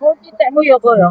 Oh, titekmu ya kok ya.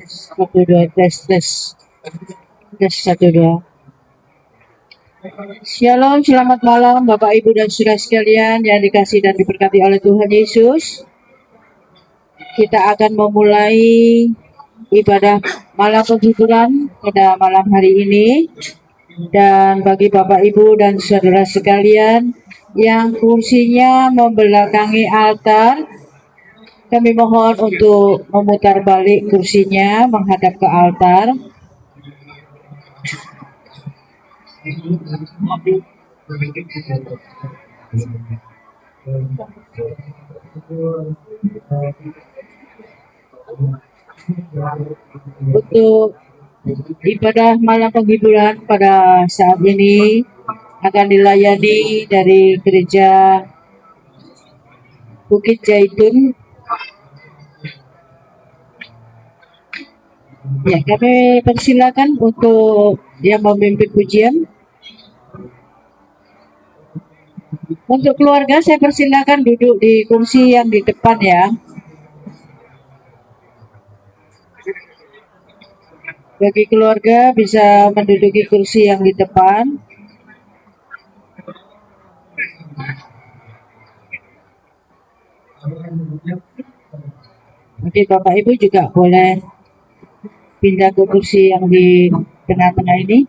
Satu dua tes tes tes satu dua. Shalom, selamat malam Bapak Ibu dan saudara sekalian yang dikasih dan diberkati oleh Tuhan Yesus. Kita akan memulai ibadah malam penghiburan pada malam hari ini. Dan bagi Bapak Ibu dan saudara sekalian yang kursinya membelakangi altar, kami mohon untuk memutar balik kursinya menghadap ke altar. Untuk ibadah malam penghiburan pada saat ini akan dilayani dari gereja Bukit Zaitun. Ya, kami persilakan untuk yang memimpin pujian. Untuk keluarga saya persilakan duduk di kursi yang di depan ya. Bagi keluarga bisa menduduki kursi yang di depan. Oke, Bapak Ibu juga boleh pindah ke kursi yang di tengah-tengah ini.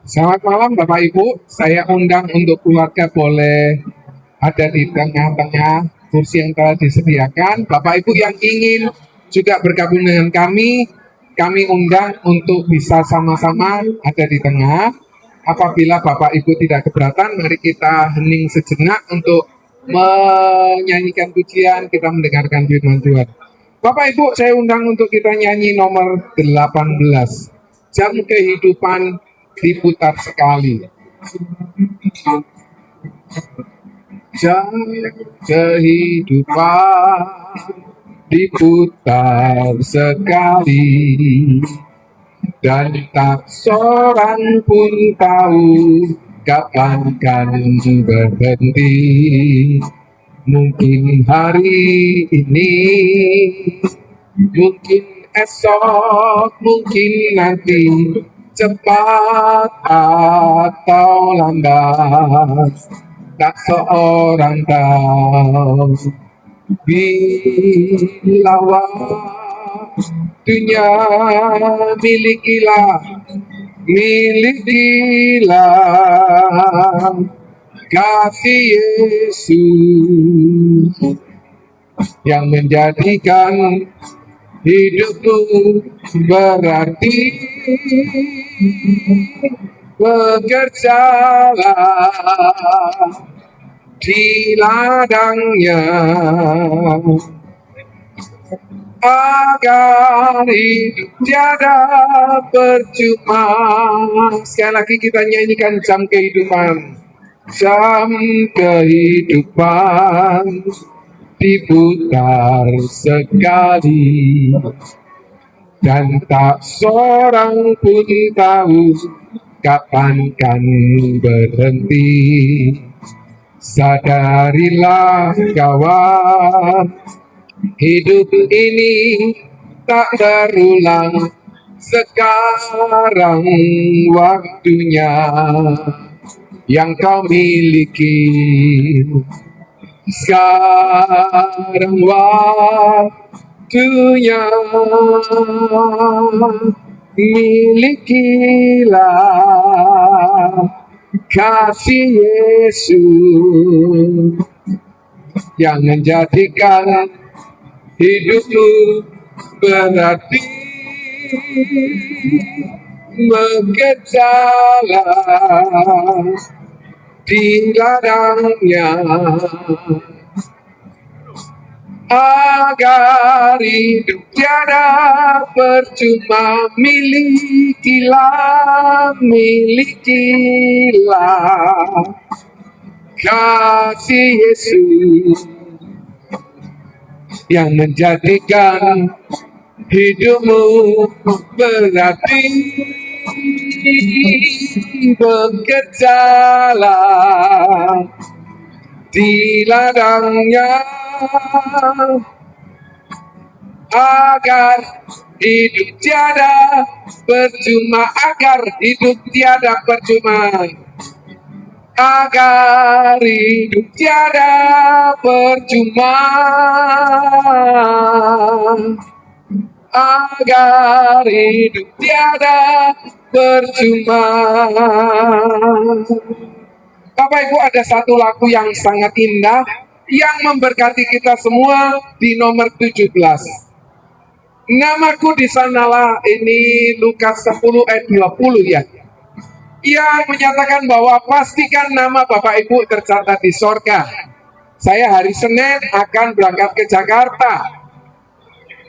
Selamat malam Bapak Ibu, saya undang untuk keluarga boleh ada di tengah-tengah kursi yang telah disediakan. Bapak Ibu yang ingin juga bergabung dengan kami undang untuk bisa sama-sama ada di tengah. Apabila Bapak Ibu tidak keberatan, mari kita hening sejenak untuk menyanyikan pujian, kita mendengarkan firman Tuhan. Bapak Ibu, saya undang untuk kita nyanyi nomor 18. Jam kehidupan diputar sekali. Jam kehidupan diputar sekali, dan tak seorang pun tahu kapan kan berhenti. Mungkin hari ini, mungkin esok, mungkin nanti, cepat atau lambat, tak seorang tahu. Bila waktunya, milikilah kasih Yesus yang menjadikan hidupmu berarti. Bekerjalah di ladangnya agar hidup tiada percuma. Sekali lagi kita nyanyikan jam kehidupan. Jam kehidupan diputar sekali, dan tak seorang pun tahu kapan kan berhenti. Sadarilah kawan, hidup ini tak berulang. Sekarang waktunya yang kau miliki. Sekarang waktunya, milikilah kasih Yesus yang menjadikan hidupmu berarti. Bekerjalah di ladangnya agar hidup tiada percuma. Milikilah kasih Yesus yang menjadikan hidupmu berarti. Bekerjalah di ladangnya agar hidup tiada percuma. Agar hidup tiada percuma. Agar hidup tiada percuma. Agar hidup tiada percuma. Bapak Ibu, ada satu lagu yang sangat indah yang memberkati kita semua di nomor 17. Namaku di sanalah, ini Lukas 10 ayat 20 ya. Yang menyatakan bahwa pastikan nama Bapak Ibu tercatat di sorga. Saya hari Senin akan berangkat ke Jakarta.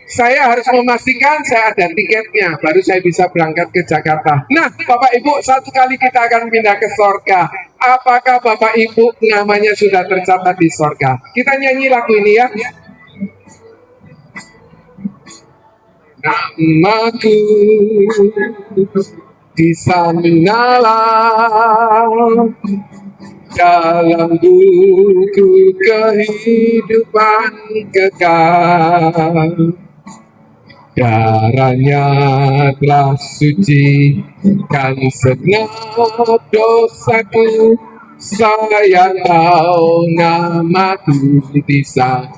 Saya harus memastikan saya ada tiketnya, baru saya bisa berangkat ke Jakarta. Nah, Bapak Ibu, satu kali kita akan pindah ke sorga. Apakah Bapak Ibu namanya sudah tercatat di sorga? Kita nyanyi lagu ini ya. Namaku di sanalah dalam buku kehidupan kekal. Darahnya telah suci kan segenap dosaku. Saya tahu namaku di sana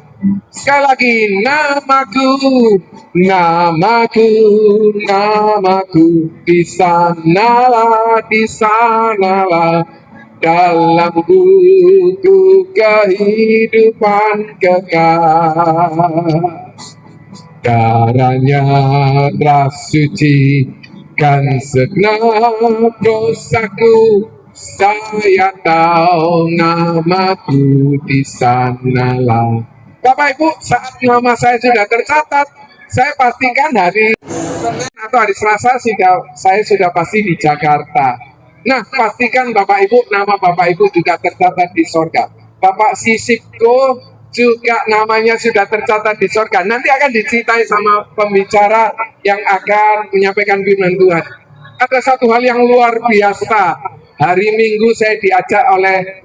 Sekali lagi, namaku, namaku, namaku, di sanalah, dalam buku kehidupan kekal. Darahnya telah sucikan segenap dosaku. Saya tahu namaku di sanalah. Bapak Ibu, saat nama saya sudah tercatat, saya pastikan hari Senin atau hari Selasa saya sudah pasti di Jakarta. Nah, pastikan Bapak Ibu, nama Bapak Ibu juga tercatat di sorga. Bapak Sisipko juga namanya sudah tercatat di sorga. Nanti akan diceritai sama pembicara yang akan menyampaikan firman Tuhan. Ada satu hal yang luar biasa. Hari Minggu saya diajak oleh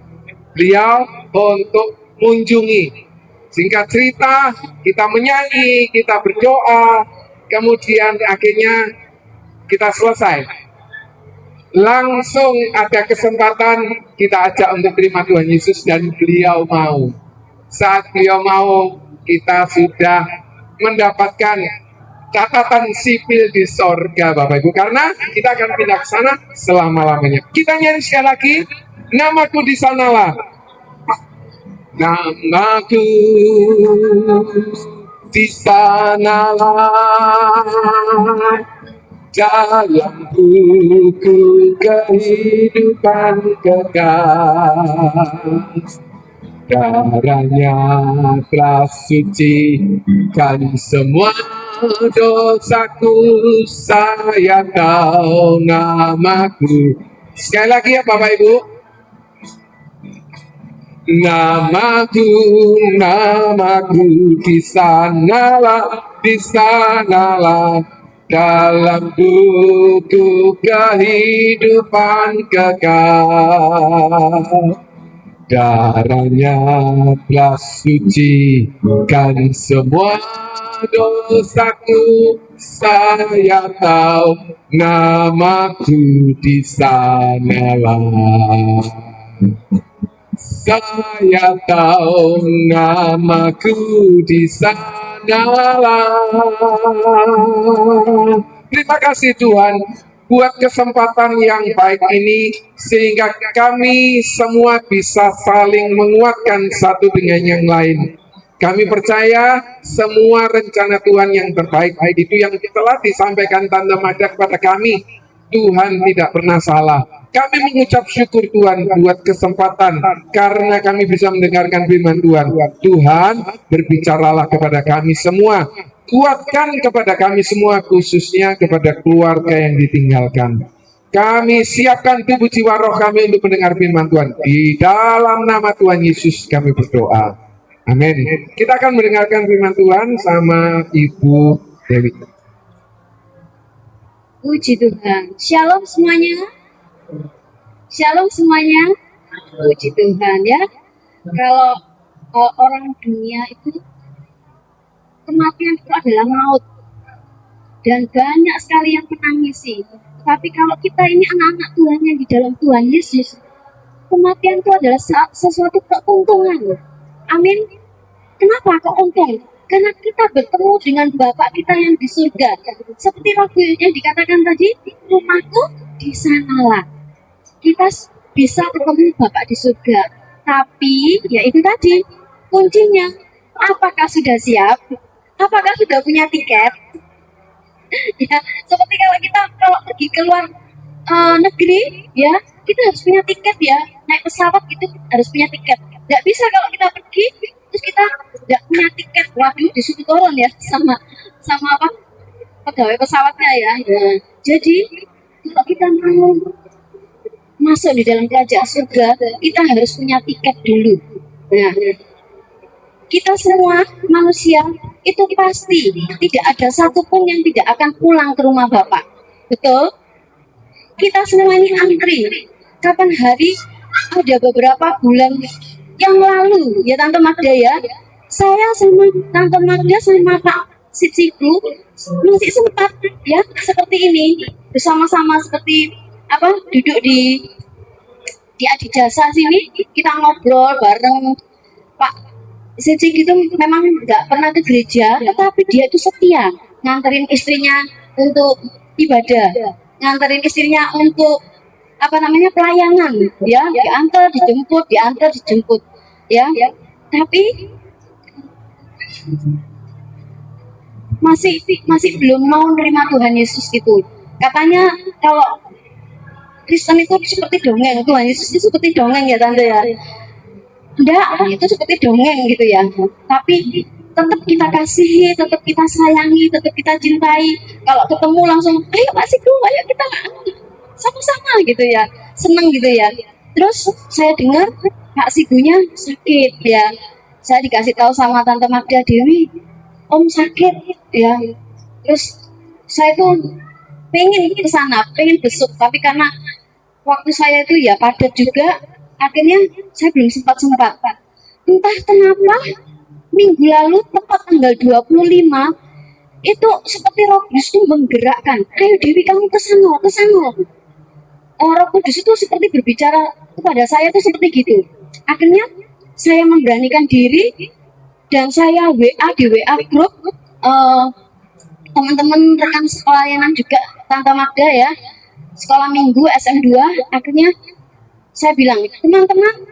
beliau untuk mengunjungi. Singkat cerita, kita menyanyi, kita berdoa, kemudian akhirnya kita selesai. Langsung ada kesempatan kita ajak untuk terima Tuhan Yesus dan beliau mau. Saat beliau mau, kita sudah mendapatkan catatan sipil di sorga, Bapak Ibu. Karena kita akan pindah ke sana selama-lamanya. Kita nyanyi sekali lagi, namaku di sanalah. Namaku di sanalah, dalam buku kehidupan kekal. Darahnya telah sucikan semua dosaku. Saya tahu namaku. Sekali lagi ya Bapak Ibu. Namaku, namaku di sanalah, dalam buku kehidupan kekal. Darahnya telah sucikan semua dosaku. Saya tahu namaku di sanalah. Saya tahu namaku di sanalah. Terima kasih Tuhan buat kesempatan yang baik ini sehingga kami semua bisa saling menguatkan satu dengan yang lain. Kami percaya semua rencana Tuhan yang terbaik itu yang telah disampaikan Tante Mada kepada kami. Tuhan tidak pernah salah. Kami mengucap syukur Tuhan buat kesempatan karena kami bisa mendengarkan firman Tuhan. Tuhan berbicaralah kepada kami semua. Kuatkan kepada kami semua, khususnya kepada keluarga yang ditinggalkan. Kami siapkan tubuh jiwa roh kami untuk mendengar firman Tuhan. Di dalam nama Tuhan Yesus kami berdoa. Amin. Kita akan mendengarkan firman Tuhan sama Ibu Dewi. Puji Tuhan. Shalom semuanya. Shalom semuanya. Puji Tuhan ya. Kalau orang dunia itu kematian itu adalah maut. Dan banyak sekali yang menangisi. Tapi kalau kita ini anak-anak Tuhan yang di dalam Tuhan Yesus, kematian itu adalah sesuatu keuntungan. Amin. Kenapa keuntungan? Karena kita bertemu dengan Bapak kita yang di surga. Seperti lagu yang dikatakan tadi, rumahku di sanalah. Kita bisa ketemu Bapak di surga. Tapi, ya itu tadi, kuncinya. Apakah sudah siap? Apakah sudah punya tiket? Ya, seperti kalau pergi ke luar negeri, ya, kita harus punya tiket ya. Naik pesawat gitu harus punya tiket. Nggak bisa kalau kita pergi, terus kita nggak punya tiket. Waduh, disuruh turun ya sama apa? Pegawai pesawatnya ya. Jadi, kalau kita mau masuk di dalam kerajaan surga, kita harus punya tiket dulu. Nah, kita semua manusia itu pasti tidak ada satupun yang tidak akan pulang ke rumah Bapak. Betul? Kita semua ini antri. Kapan hari ada beberapa bulan yang lalu, ya Tante Magda ya, saya sama Tante Magda sama Pak Sipsiku masih sempat ya seperti ini bersama-sama seperti apa duduk di Adijasa sini, kita ngobrol bareng Pak si Cik itu memang nggak pernah ke gereja, tetapi dia itu setia nganterin istrinya untuk ibadah, nganterin istrinya untuk apa namanya pelayanan, ya diantar dijemput, ya. Tapi masih masih belum mau menerima Tuhan Yesus gitu. Katanya kalau Kristen itu seperti dongeng, Tuhan Yesus itu seperti dongeng ya tante ya. Enggak, itu seperti dongeng gitu ya. Tapi tetap kita kasihi, tetap kita sayangi, tetap kita cintai. Kalau ketemu langsung, ayo Pak Siku, ayo kita sama-sama gitu ya, seneng gitu ya. Terus saya dengar Pak Sigunya sakit ya. Saya dikasih tahu sama Tante Magda Dewi, Om sakit ya. Terus saya tuh pengen ke sana, pengen besuk, tapi karena waktu saya itu ya padat juga, akhirnya saya belum sempat. Entah kenapa minggu lalu tepat tanggal 25 itu seperti Roh Kudus itu menggerakkan, ayo Dewi kamu ke sana. Roh Kudus itu seperti berbicara kepada saya itu seperti gitu. Akhirnya saya memberanikan diri dan saya WA di WA grup teman-teman rekan sekolahanan juga Tante Magda ya, sekolah minggu SM2. Akhirnya saya bilang, teman-teman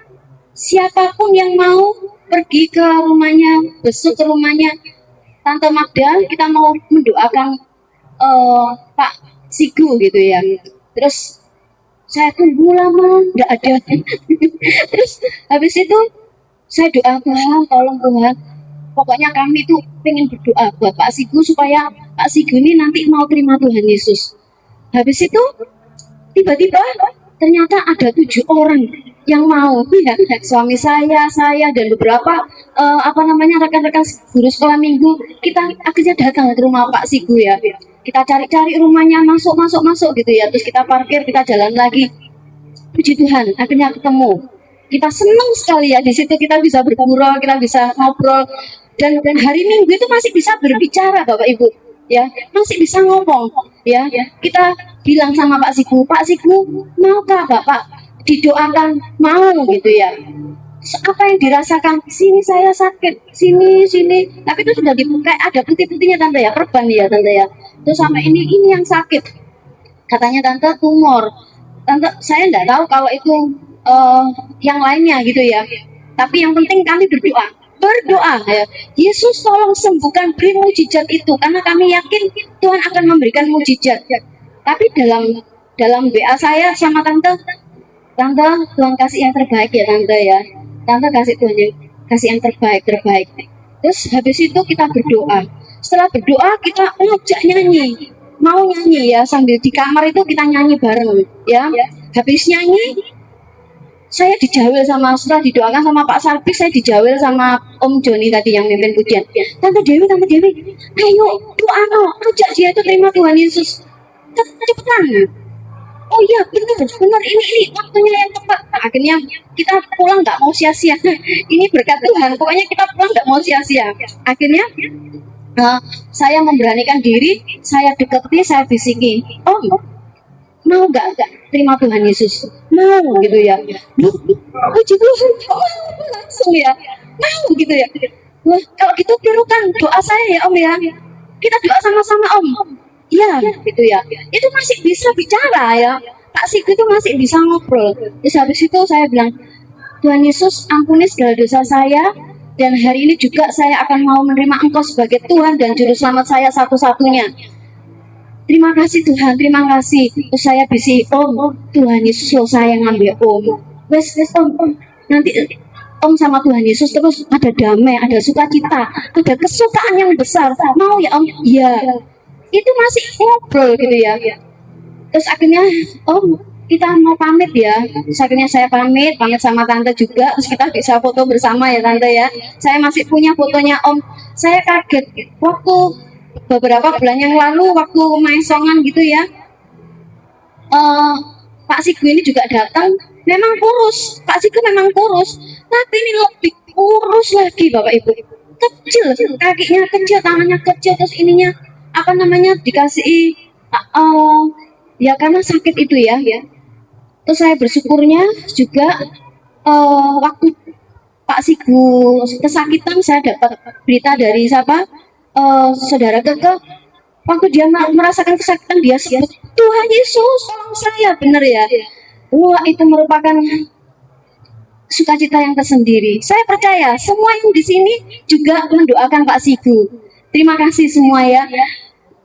siapapun yang mau pergi ke rumahnya, besok ke rumahnya Tante Magda, kita mau mendoakan Pak Sigu gitu ya. Terus saya tunggu lama, nggak ada. Terus habis itu saya doa, Tuhan tolong Tuhan, pokoknya kami tuh pengen berdoa buat Pak Sigu supaya Pak Sigu ini nanti mau terima Tuhan Yesus. Habis itu tiba-tiba ternyata ada 7 orang yang mau ya, suami saya dan beberapa rekan-rekan guru sekolah minggu. Kita akhirnya datang ke rumah Pak Sigu ya, kita cari-cari rumahnya, masuk gitu ya, terus kita parkir, kita jalan lagi. Puji Tuhan akhirnya ketemu. Kita senang sekali ya, di situ kita bisa bergurau, kita bisa ngobrol, dan hari Minggu itu masih bisa berbicara Bapak Ibu ya, masih bisa ngomong ya. Kita bilang sama Pak Sigu, maukah Bapak didoakan? Mau gitu ya. Apa yang dirasakan? Sini saya sakit, sini. Tapi itu sudah dibuka, ada putih-putihnya tante ya, perban ya tante ya. Terus sampai ini yang sakit. Katanya tante tumor. Tante saya nggak tahu kalau itu yang lainnya gitu ya. Tapi yang penting kami berdoa ya. Yesus tolong sembuhkan, beri mujizat itu, karena kami yakin Tuhan akan memberikan mujizat. Tapi dalam WA saya sama tante Tuhan kasih yang terbaik ya tante ya. Tante kasih yang terbaik. Terus habis itu kita berdoa. Setelah berdoa kita ngajak nyanyi, mau nyanyi ya, sambil di kamar itu kita nyanyi bareng ya. Habis nyanyi saya dijawil setelah didoakan sama Pak Sarpi, saya dijawil sama Om Joni tadi yang mimpin pujian. Tante Dewi, ayo doa ajak dia itu terima Tuhan Yesus. Cepetan. Oh iya benar ini waktunya yang tepat. Nah, akhirnya kita pulang nggak mau sia-sia. Ini berkat Tuhan. Pokoknya kita pulang nggak mau sia-sia. Akhirnya saya memberanikan diri, saya deketi, saya bisiki, Om mau nggak terima Tuhan Yesus? Mau gitu ya. Puji Tuhan, langsung ya. Mau gitu ya. Wah, kalau gitu tirukan doa saya ya Om ya. Kita doa sama-sama Om. Iya gitu ya. Itu masih bisa bicara ya. Pak Sigu itu masih bisa ngobrol. Terus habis itu saya bilang, Tuhan Yesus ampuni segala dosa saya, dan hari ini juga saya akan mau menerima Engkau sebagai Tuhan dan Juru Selamat saya satu-satunya. Terima kasih Tuhan, terima kasih. Terus saya bisi, Om, Tuhan Yesus lo sayang ngambil Om. Wes Om, nanti Om sama Tuhan Yesus terus ada damai, ada sukacita, ada kesukaan yang besar. Mau ya Om? Iya. Itu masih ngobrol gitu ya. Terus akhirnya Om, kita mau pamit ya. Terus akhirnya saya pamit sama tante juga. Terus kita bisa foto bersama ya tante ya. Saya masih punya fotonya Om. Saya kaget waktu beberapa bulan yang lalu waktu main songan gitu ya, Pak Sigu ini juga datang. Memang kurus, Pak Sigu memang kurus, tapi ini lebih kurus lagi Bapak Ibu. Kecil, kakinya kecil, tangannya kecil, terus ininya dikasih ya karena sakit itu ya. Terus saya bersyukurnya juga waktu Pak Sigu kesakitan, saya dapat berita dari siapa? Saudara Keke, waktu dia merasakan kesakitan dia sebut Tuhan Yesus tolong saya, benar ya. Wah, itu merupakan sukacita yang tersendiri. Saya percaya semua yang di sini juga mendoakan Pak Sigu. Terima kasih semua ya.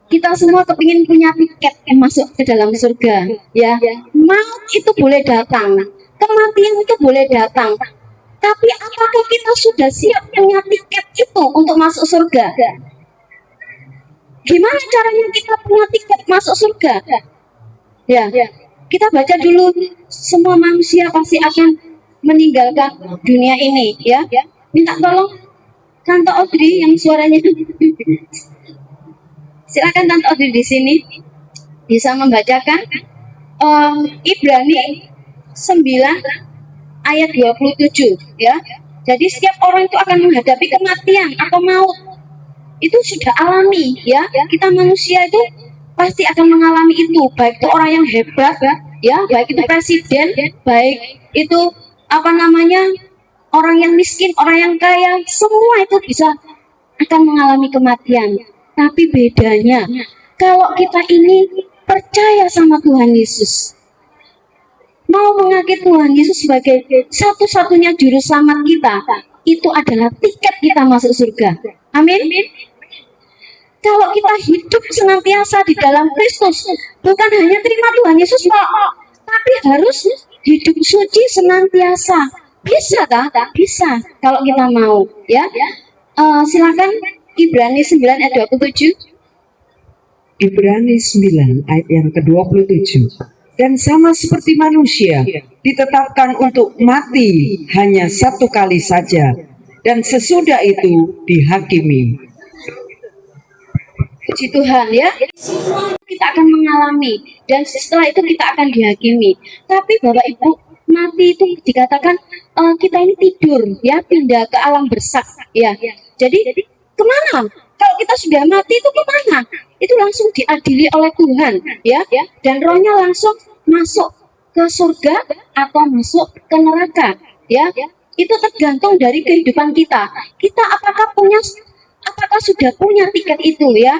Kita semua kepingin punya tiket yang masuk ke dalam surga ya. Maut itu boleh datang, kematian itu boleh datang, tapi apakah kita sudah siap punya tiket itu untuk masuk surga? Gimana caranya kita punya tiket masuk surga? Ya, kita baca dulu, semua manusia pasti akan meninggalkan dunia ini ya. Minta tolong Tante Audrey yang suaranya silakan Tante Audrey di sini bisa membacakan Ibrani 9 ayat 27 ya. Jadi setiap orang itu akan menghadapi kematian atau maut. Itu sudah alami ya. Kita manusia itu pasti akan mengalami itu, baik itu orang yang hebat ya, baik itu presiden, baik itu apa namanya, orang yang miskin, orang yang kaya, semua itu bisa akan mengalami kematian. Tapi bedanya, kalau kita ini percaya sama Tuhan Yesus, mau mengakui Tuhan Yesus sebagai satu-satunya juru selamat kita, itu adalah tiket kita masuk surga. Amin. Kalau kita hidup senantiasa di dalam Kristus, bukan hanya terima Tuhan Yesus, tapi harus hidup suci senantiasa. Bisa tak? Bisa, kalau kita mau ya. Silakan Ibrani 9 ayat 27. Ibrani 9 ayat yang ke-27. Dan sama seperti manusia ditetapkan untuk mati hanya satu kali saja, dan sesudah itu dihakimi. Puji Tuhan ya. Semua kita akan mengalami dan setelah itu kita akan dihakimi. Tapi Bapak Ibu, mati itu dikatakan kita ini tidur ya, pindah ke alam bersak ya. Jadi kemana? Kalau kita sudah mati itu kemana? Itu langsung diadili oleh Tuhan ya, dan rohnya langsung masuk ke surga atau masuk ke neraka ya. Itu tergantung dari kehidupan kita. Kita apakah sudah punya tiket itu ya.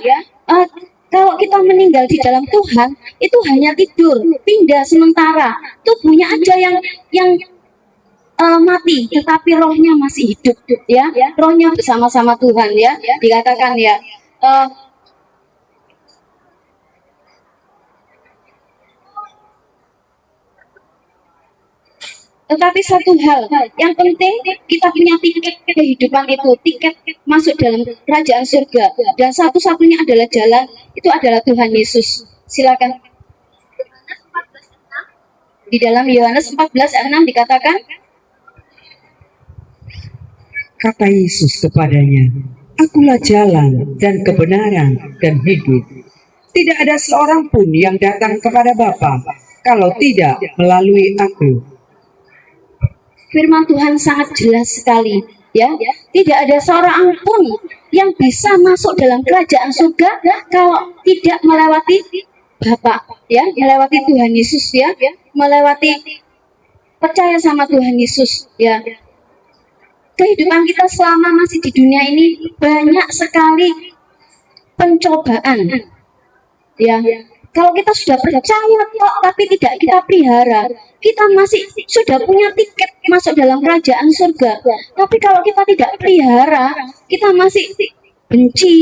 Kalau kita meninggal di dalam Tuhan itu hanya tidur, pindah sementara, tubuhnya aja yang mati, tetapi rohnya masih hidup ya. Rohnya bersama-sama Tuhan ya. Dikatakan ya, tetapi satu hal yang penting, kita punya tiket kehidupan itu, tiket masuk dalam kerajaan surga, dan satu-satunya adalah jalan, itu adalah Tuhan Yesus. Silakan. Di dalam Yohanes 14 ayat 6 dikatakan, Kata Yesus kepadanya, Akulah jalan dan kebenaran dan hidup. Tidak ada seorang pun yang datang kepada Bapa kalau tidak melalui Aku. firman Tuhan sangat jelas sekali ya. Tidak ada seorang pun yang bisa masuk dalam kerajaan surga kalau tidak melewati Bapa ya, melewati Tuhan Yesus ya, melewati percaya sama Tuhan Yesus ya. Kehidupan kita selama masih di dunia ini banyak sekali pencobaan ya. Kalau kita sudah percaya kok, tapi tidak kita pelihara, kita masih sudah punya tiket masuk dalam kerajaan surga. Tapi kalau kita tidak pelihara, kita masih benci,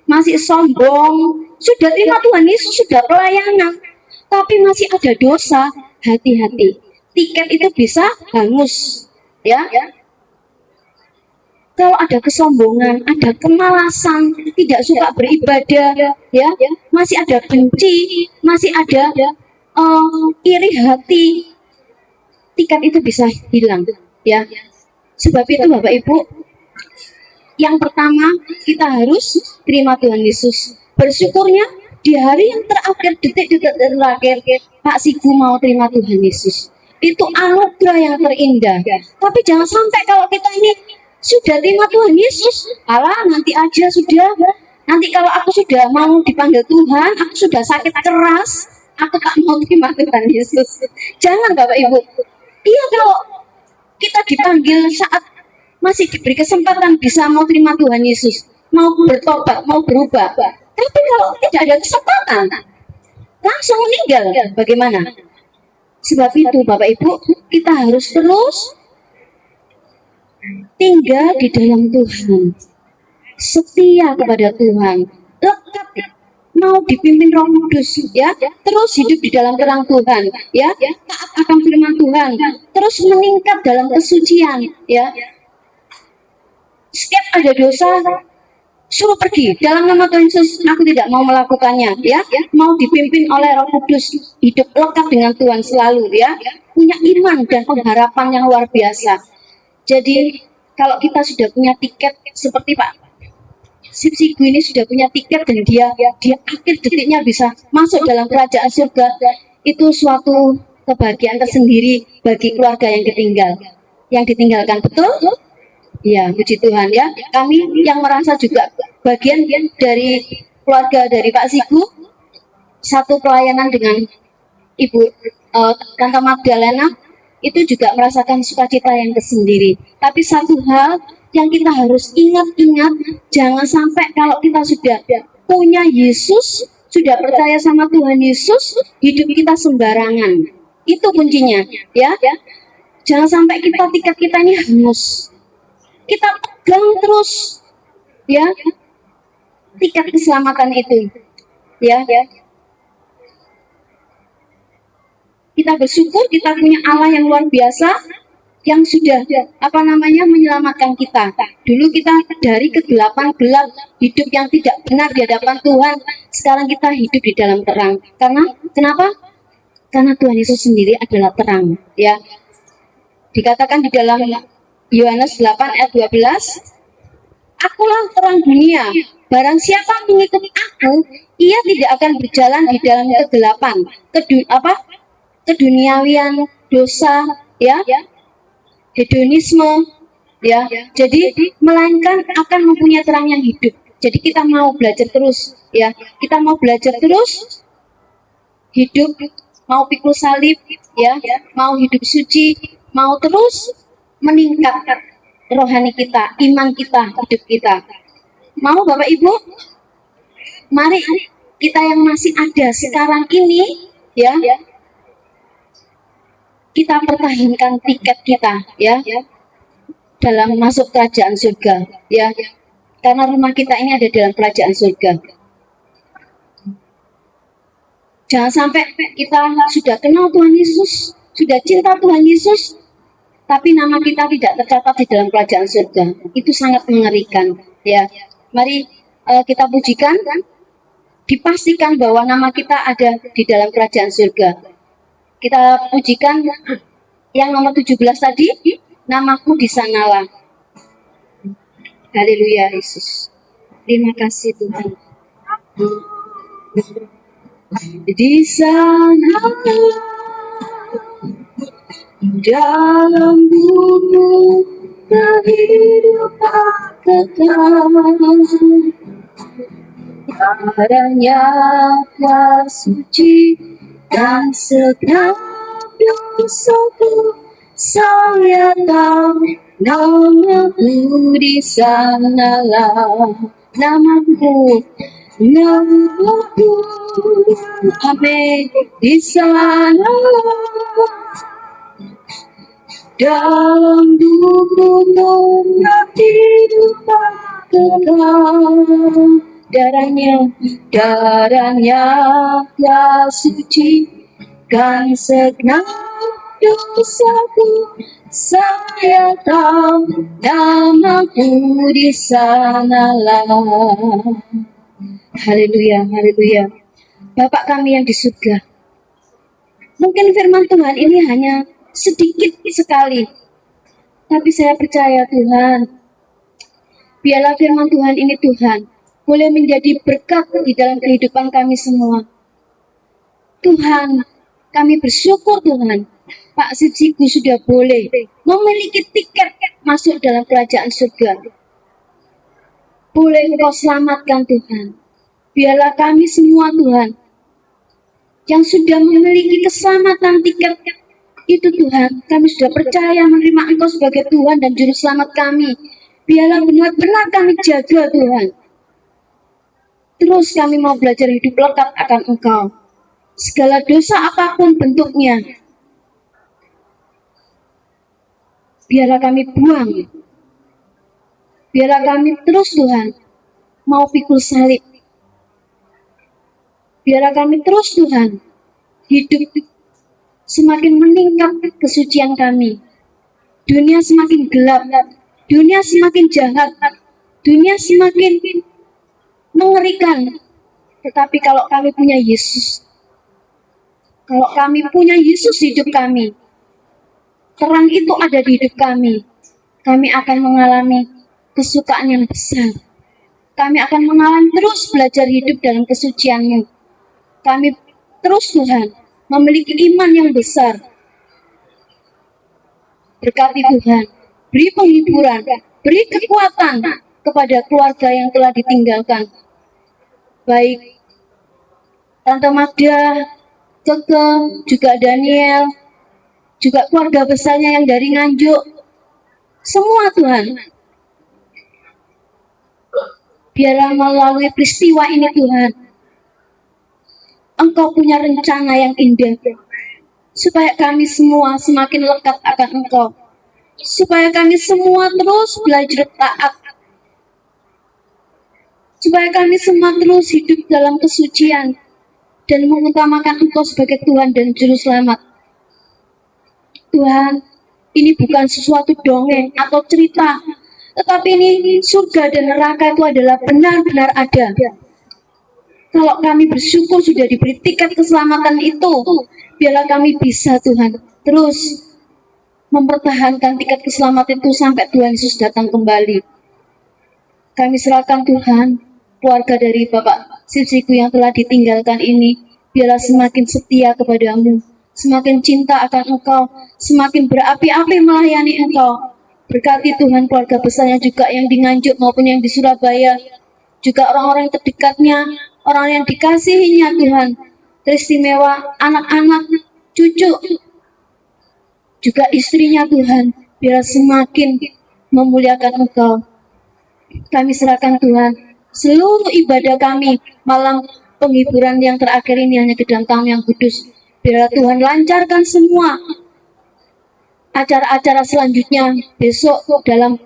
masih sombong, sudah terima Tuhan Yesus, sudah pelayanan, tapi masih ada dosa, hati-hati. Tiket itu bisa hangus, ya. Kalau ada kesombongan, ada kemalasan, tidak suka beribadah, ya, masih ada benci, masih ada iri hati, tiket itu bisa hilang, ya. Sebab itu Bapak Ibu, yang pertama kita harus terima Tuhan Yesus. Bersyukurnya di hari yang terakhir, detik-detik terakhir, Pak Sigu mau terima Tuhan Yesus. Itu anugerah yang terindah. Tapi jangan sampai kalau kita ini sudah terima Tuhan Yesus, alah nanti aja sudah, nanti kalau aku sudah mau dipanggil Tuhan, aku sudah sakit keras, aku tak mau terima Tuhan Yesus. Jangan Bapak Ibu. Iya, kalau kita dipanggil saat masih diberi kesempatan bisa mau terima Tuhan Yesus, mau bertobat, mau berubah. Tapi kalau tidak ada kesempatan, langsung meninggal, bagaimana? Sebab itu Bapak Ibu, kita harus terus tinggal di dalam Tuhan, setia kepada Tuhan, lekat, mau dipimpin Roh Kudus, ya, terus hidup di dalam terang Tuhan, ya, taat akan firman Tuhan, terus meningkat dalam kesucian, ya. Setiap ada dosa, suruh pergi dalam nama Tuhan Yesus, aku tidak mau melakukannya, ya, mau dipimpin oleh Roh Kudus, hidup lekat dengan Tuhan selalu, ya, punya iman dan pengharapan yang luar biasa. Jadi kalau kita sudah punya tiket seperti Pak Sipsigu ini sudah punya tiket dan dia akhir detiknya bisa masuk dalam kerajaan surga, itu suatu kebahagiaan tersendiri bagi keluarga yang ditinggalkan, betul? Ya, puji Tuhan, ya. Kami yang merasa juga bagian dari keluarga dari Pak Sigu, satu pelayanan dengan Ibu Tante Magdalena, itu juga merasakan sukacita yang tersendiri. Tapi satu hal yang kita harus ingat-ingat, jangan sampai kalau kita sudah punya Yesus, sudah percaya sama Tuhan Yesus, hidup kita sembarangan. Itu kuncinya, ya. Jangan sampai tiket kita ini hangus. Kita pegang terus, ya, tiket keselamatan itu, ya. Kita bersyukur kita punya Allah yang luar biasa, yang sudah menyelamatkan kita. Dulu kita dari kegelapan gelap, hidup yang tidak benar di hadapan Tuhan. Sekarang kita hidup di dalam terang. Kenapa? Karena Tuhan Yesus sendiri adalah terang, ya. Dikatakan di dalam Yohanes 8 ayat 12, akulah terang dunia. Barang siapa mengikuti aku, ia tidak akan berjalan di dalam kegelapan, keduniawian, dosa, ya, hedonisme, ya. Jadi melainkan akan mempunyai terang yang hidup. Jadi kita mau belajar terus, ya. Kita mau belajar terus hidup, mau pikul salib, ya, mau hidup suci, mau terus meningkat rohani kita, iman kita, hidup kita. Mau Bapak Ibu? Mari kita yang masih ada sekarang ini, ya, kita pertahankan tiket kita, ya, dalam masuk kerajaan surga, ya, karena rumah kita ini ada dalam kerajaan surga. Jangan sampai kita sudah kenal Tuhan Yesus, sudah cinta Tuhan Yesus, tapi nama kita tidak tercatat di dalam kerajaan surga. Itu sangat mengerikan, ya. Mari kita pujikan, dipastikan bahwa nama kita ada di dalam kerajaan surga. Kita pujikan yang nomor 17 tadi, namaku di sanalah. Haleluya Yesus. Terima kasih Tuhan. Di sana dalam buku kehidupan kekal, darahnya yang suci dan segenap dosaku, saya tahu namaku di sanalah. Namaku, amin, di sanalah. Dalam buku kehidupan kekal, darahnya yang suci kan segenap dosaku, saya tahu namaku di sanalah. Haleluya, haleluya. Bapak kami yang di surga, mungkin firman Tuhan ini hanya sedikit sekali, tapi saya percaya Tuhan, biarlah firman Tuhan ini Tuhan boleh menjadi berkat di dalam kehidupan kami semua. Tuhan, kami bersyukur Tuhan, Pak Sipsigu sudah boleh memiliki tiket masuk dalam kerajaan surga. Boleh Engkau selamatkan Tuhan. Biarlah kami semua Tuhan yang sudah memiliki keselamatan tiket itu Tuhan, kami sudah percaya menerima Engkau sebagai Tuhan dan Juru Selamat kami. Biarlah benar-benar kami jaga Tuhan. Terus kami mau belajar hidup lekat akan Engkau. Segala dosa apapun bentuknya, biarlah kami buang. Biarlah kami terus Tuhan mau pikul salib. Biarlah kami terus Tuhan hidup semakin meningkat kesucian kami. Dunia semakin gelap, dunia semakin jahat, dunia semakin mengerikan. Tetapi kalau kami punya Yesus, kalau kami punya Yesus hidup kami, terang itu ada di hidup kami, kami akan mengalami kesukaan yang besar. Kami akan mengalami terus belajar hidup dalam kesucian-Mu. Kami terus Tuhan memiliki iman yang besar. Berkati Tuhan, beri penghiburan, beri kekuatan kepada keluarga yang telah ditinggalkan. Baik Tante Magda, Keke, juga Daniel, juga keluarga besarnya yang dari Nganjuk. Semua Tuhan, biarlah melalui peristiwa ini Tuhan, Engkau punya rencana yang indah, supaya kami semua semakin lekat akan Engkau, supaya kami semua terus belajar taat, supaya kami semua terus hidup dalam kesucian dan mengutamakan Engkau sebagai Tuhan dan Juru Selamat. Tuhan, ini bukan sesuatu dongeng atau cerita, tetapi ini surga dan neraka itu adalah benar-benar ada. Kalau kami bersyukur sudah diberi tiket keselamatan itu, biarlah kami bisa Tuhan terus mempertahankan tiket keselamatan itu sampai Tuhan Yesus datang kembali. Kami serahkan Tuhan, keluarga dari Bapak Sipsiku yang telah ditinggalkan ini, biarlah semakin setia kepadamu, semakin cinta akan Engkau, semakin berapi-api melayani Engkau. Berkati Tuhan keluarga besarnya juga yang di Nganjuk maupun yang di Surabaya, juga orang-orang terdekatnya, orang yang dikasihinya Tuhan, teristimewa anak-anak, cucu, juga istrinya Tuhan, biar semakin memuliakan Engkau. Kami serahkan Tuhan seluruh ibadah kami, malam penghiburan yang terakhir ini hanya ke dalam tangan yang kudus. Biarlah Tuhan lancarkan semua acara-acara selanjutnya besok dalam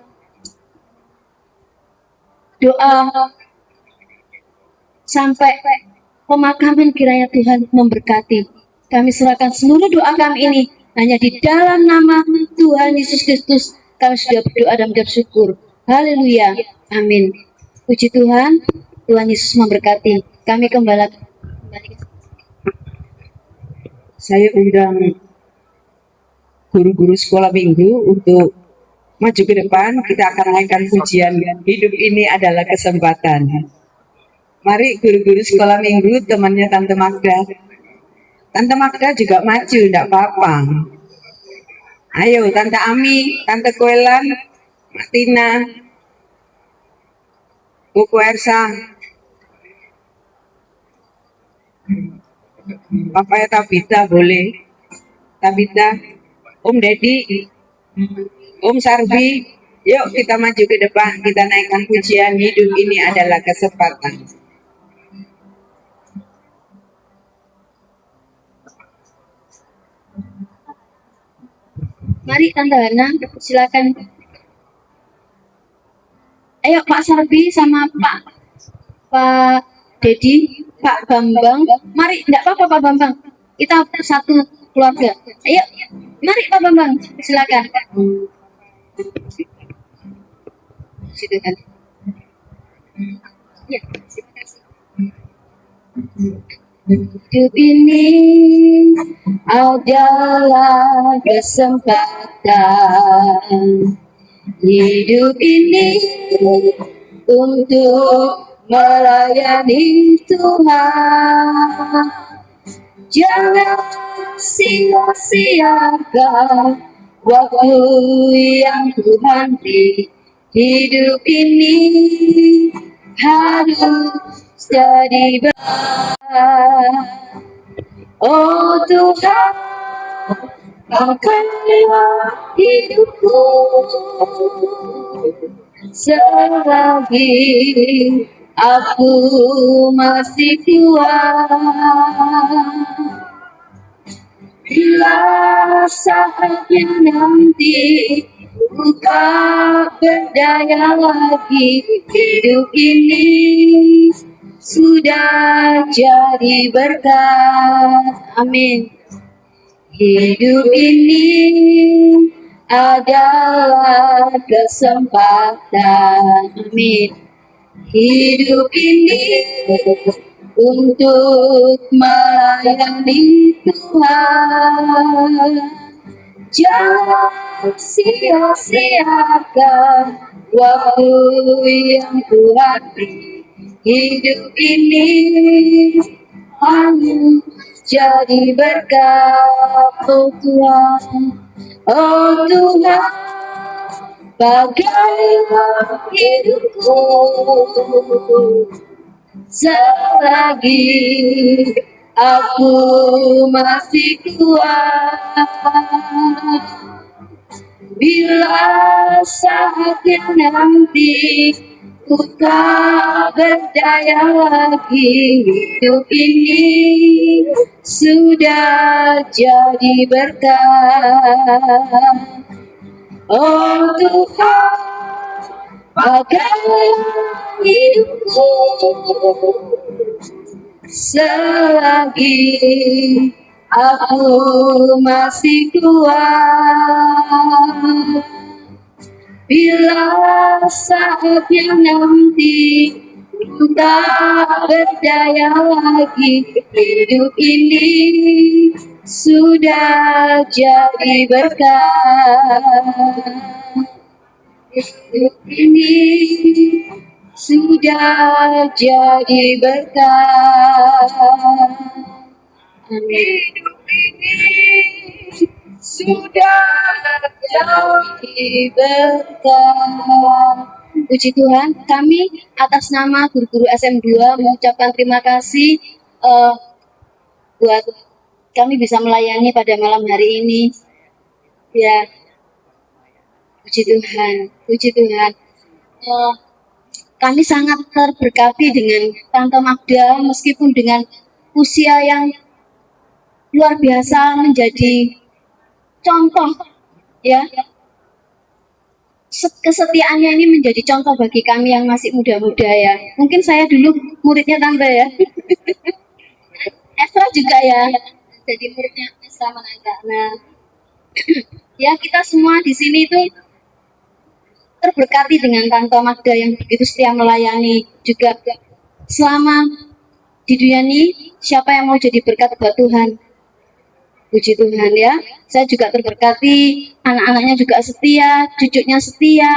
doa sampai pemakaman, kiranya Tuhan memberkati. Kami serahkan seluruh doa kami ini hanya di dalam nama Tuhan Yesus Kristus. Kami sudah berdoa dan bersyukur. Haleluya. Amin. Puji Tuhan. Tuhan Yesus memberkati. Kami kembali. Saya undang guru-guru sekolah minggu untuk maju ke depan. Kita akan naikkan pujian hidup ini adalah kesempatan. Mari guru-guru sekolah minggu, temannya Tante Magda. Tante Magda juga maju, tidak apa-apa. Ayo Tante Ami, Tante Kuelan, Martina, Buku Ersa, Papaya Tabita boleh. Tabita, Om Dedi, Om Sarbi, yuk kita maju ke depan, kita naikkan pujian hidup ini adalah kesempatan. Mari Tante Hana, silakan. Ayo Pak Sarbi sama Pak Dedi, Pak Bambang. Mari, enggak apa-apa Pak Bambang. Kita satu keluarga. Ayo, mari Pak Bambang, silakan. Situ kan. Ya, terima kasih. Hidup ini adalah kesempatan. Hidup ini untuk melayani Tuhan. Jangan sia-siakan waktu yang Tuhan beri. Hidup ini harus jadi berkat. Oh Tuhan, pakailah hidupku selagi aku masih kuat. Bila saatnya nanti ku tak berdaya lagi, hidup ini sudah jadi berkat. Amin. Hidup ini adalah kesempatan. Amin. Hidup ini untuk melayani Tuhan. Jangan sia-siakan waktu yang Tuhan beri. Hidup ini hanya jadi berkat, oh Tuhan. Oh Tuhan, pakailah hidupku selagi aku masih kuat. Bila saatnya nanti ku tak berdaya lagi, hidup ini sudah jadi berkat. Oh Tuhan, pakailah hidupku selagi aku masih kuat. Bila saatnya nanti ku tak berdaya lagi, hidup ini sudah jadi berkat. Hidup ini sudah jadi berkat. Amin. Hidup ini sudah jadi berkat. Puji Tuhan, kami atas nama guru-guru SM2 mengucapkan terima kasih buat kami bisa melayani pada malam hari ini. Ya, puji Tuhan, puji Tuhan. Kami sangat terberkati dengan Tante Magda, meskipun dengan usia yang luar biasa menjadi contoh, ya. Kesetiaannya ini menjadi contoh bagi kami yang masih muda-muda, ya. Mungkin saya dulu muridnya Tante, ya. Esra juga, ya. Jadi muridnya Esra Mananda. Nah, ya, kita semua di sini itu terberkati dengan Tante Magda yang begitu setia melayani. Juga selama di dunia ini, siapa yang mau jadi berkat buat Tuhan? Puji Tuhan, ya. Saya juga terberkati, anak-anaknya juga setia, cucunya setia.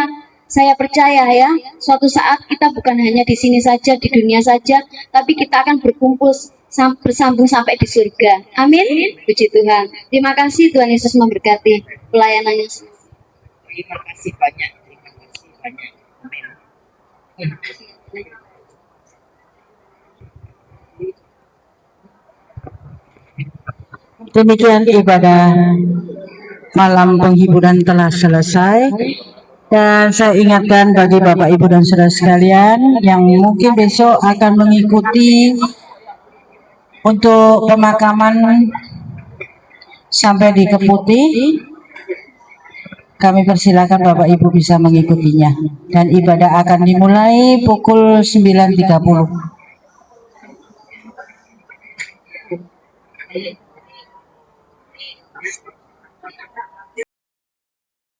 Saya percaya, ya, suatu saat kita bukan hanya di sini saja, di dunia saja, tapi kita akan berkumpul bersambung sampai di surga. Amin. Puji Tuhan. Terima kasih, Tuhan Yesus memberkati pelayanannya. Terima kasih banyak. Terima kasih banyak. Amin. Demikian ibadah malam penghiburan telah selesai, dan saya ingatkan bagi Bapak Ibu dan Saudara sekalian yang mungkin besok akan mengikuti untuk pemakaman sampai di Keputih, kami persilakan Bapak Ibu bisa mengikutinya, dan ibadah akan dimulai pukul 9.30.